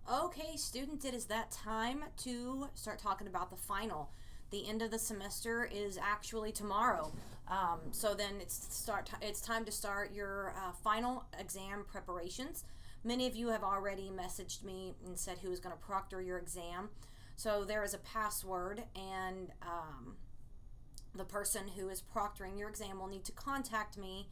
Okay, students, it is that time to start talking about the final. The end of the semester is actually tomorrow. So then it's time to start your final exam preparations. Many of you have already messaged me and said who is going to proctor your exam. So there is a password, and the person who is proctoring your exam will need to contact me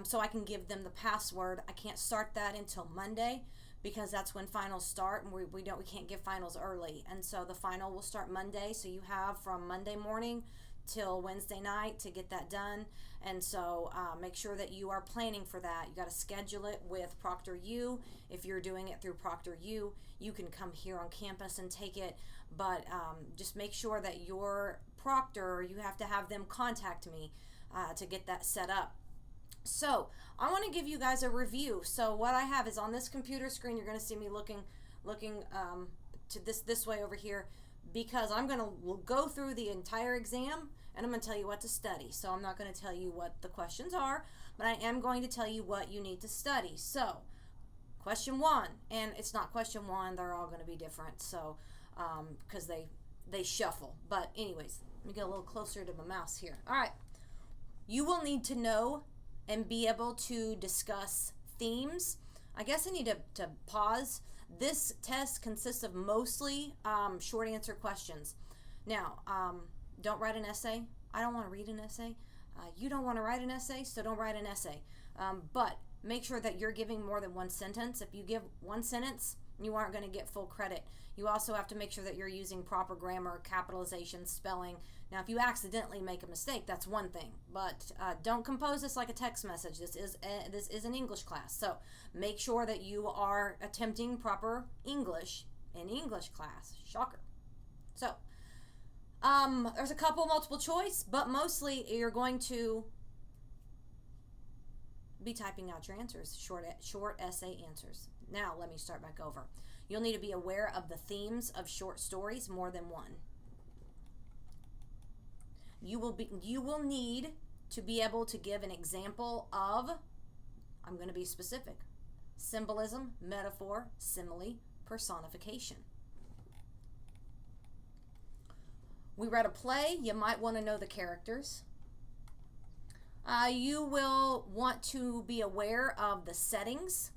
so I can give them the password. I can't start that until Monday because that's when finals start, and we can't give finals early, and so the final will start Monday. So you have from Monday morning till Wednesday night to get that done, and so make sure that you are planning for that. You got to schedule it with ProctorU. If you're doing it through ProctorU, you can come here on campus and take it, but just make sure that your proctor, you have to have them contact me to get that set up. So I want to give you guys a review. So what I have is on this computer screen. You're going to see me looking to this way over here, because I'm going to go through the entire exam and I'm going to tell you what to study. So I'm not going to tell you what the questions are, but I am going to tell you what you need to study. So question one, and it's not question one, they're all going to be different. So because they shuffle. But anyways, let me get a little closer to my mouse here. All right, you will need to know and be able to discuss themes. I guess I need to pause. This test consists of mostly short answer questions. Now, don't write an essay. I don't want to read an essay. You don't want to write an essay, so don't write an essay. But make sure that you're giving more than one sentence. If you give one sentence, you aren't going to get full credit. You also have to make sure that you're using proper grammar, capitalization, spelling. Now, if you accidentally make a mistake, that's one thing. But don't compose this like a text message. This is an English class. So make sure that you are attempting proper English in English class. Shocker. So there's a couple multiple choice, but mostly you're going to be typing out your answers, short essay answers. Now let me start back over. You'll need to be aware of the themes of short stories, more than one. You will need to be able to give an example of, I'm going to be specific, symbolism, metaphor, simile, personification. We read a play. You might want to know the characters. You will want to be aware of the settings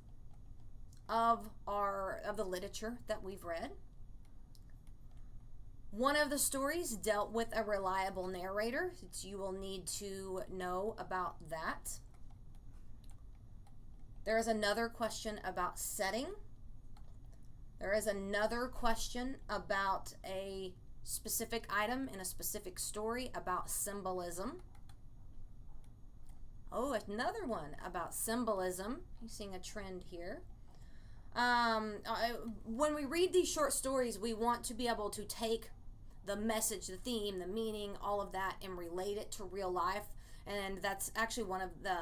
of the literature that we've read. One of the stories dealt with a reliable narrator. You will need to know about that. There is another question about setting. There is another question about a specific item in a specific story, about symbolism. Oh, another one about symbolism. You're seeing a trend here. When we read these short stories, we want to be able to take the message, the theme, the meaning, all of that, and relate it to real life. And that's actually one of the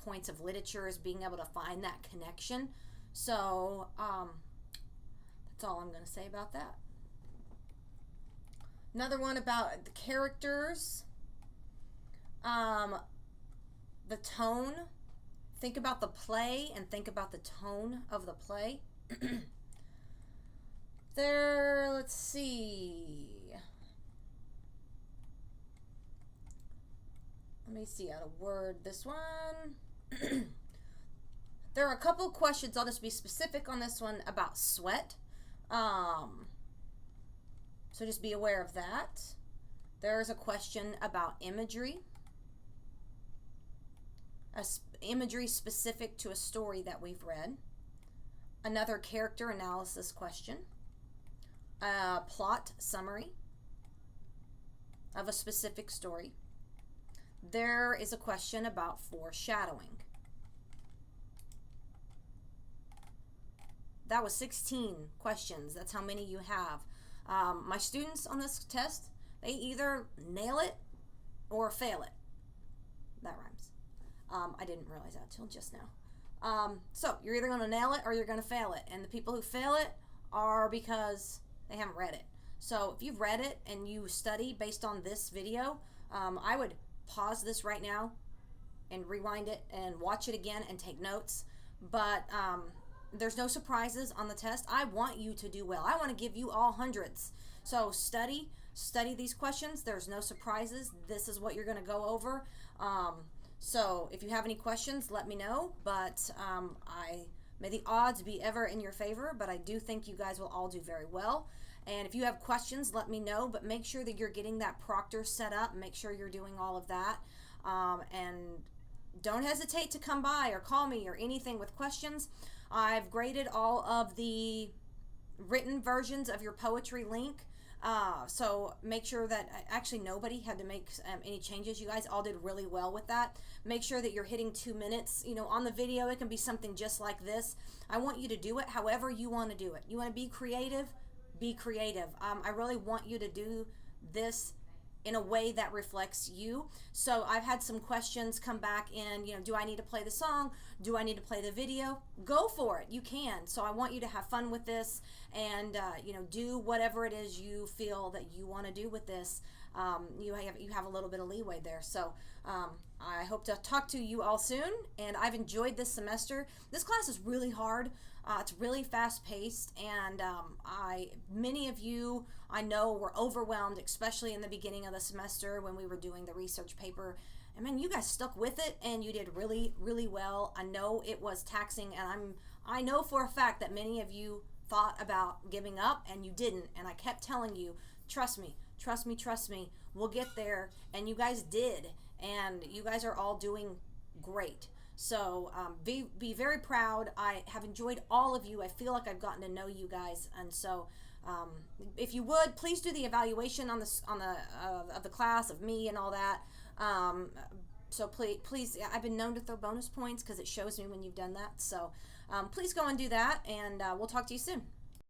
points of literature, is being able to find that connection. So that's all I'm going to say about that. Another one about the characters. The tone. Think about the play and think about the tone of the play. Let's see. Let me see how to word this one. There are a couple questions. I'll just be specific on this one about sweat. So just be aware of that. There's a question about imagery. Imagery specific to a story that we've read. Another character analysis question. A plot summary of a specific story. There is a question about foreshadowing. That was 16 questions. That's how many you have. My students on this test, they either nail it or fail it. That rhymes. I didn't realize that till just now. So you're either going to nail it or you're going to fail it. And the people who fail it are because they haven't read it. So if you've read it and you study based on this video, I would pause this right now and rewind it and watch it again and take notes. But there's no surprises on the test. I want you to do well. I want to give you all hundreds. So study these questions. There's no surprises. This is what you're going to go over. So if you have any questions, let me know. But I may the odds be ever in your favor, but I do think you guys will all do very well. And if you have questions, let me know. But make sure that you're getting that proctor set up. Make sure you're doing all of that. And don't hesitate to come by or call me or anything with questions. I've graded all of the written versions of your poetry link. So make sure that actually nobody had to make any changes. You guys all did really well with that. Make sure that you're hitting 2 minutes. You know, on the video, it can be something just like this. I want you to do it however you want to do it. You want to be creative? Be creative. I really want you to do this in a way that reflects you. So I've had some questions come back in, you know, do I need to play the song? Do I need to play the video? Go for it. You can. So I want you to have fun with this and, you know, do whatever it is you feel that you want to do with this. You have a little bit of leeway there. So I hope to talk to you all soon, and I've enjoyed this semester. This class is really hard. It's really fast paced, and many of you I know were overwhelmed, especially in the beginning of the semester when we were doing the research paper. And man, you guys stuck with it, and you did really, really well. I know it was taxing, and I know for a fact that many of you thought about giving up, and you didn't. And I kept telling you, trust me, trust me, trust me. We'll get there, and you guys did, and you guys are all doing great. So be very proud. I have enjoyed all of you. I feel like I've gotten to know you guys, and so if you would please do the evaluation on the of the class, of me and all that. So please, I've been known to throw bonus points because it shows me when you've done that. So please go and do that, and we'll talk to you soon.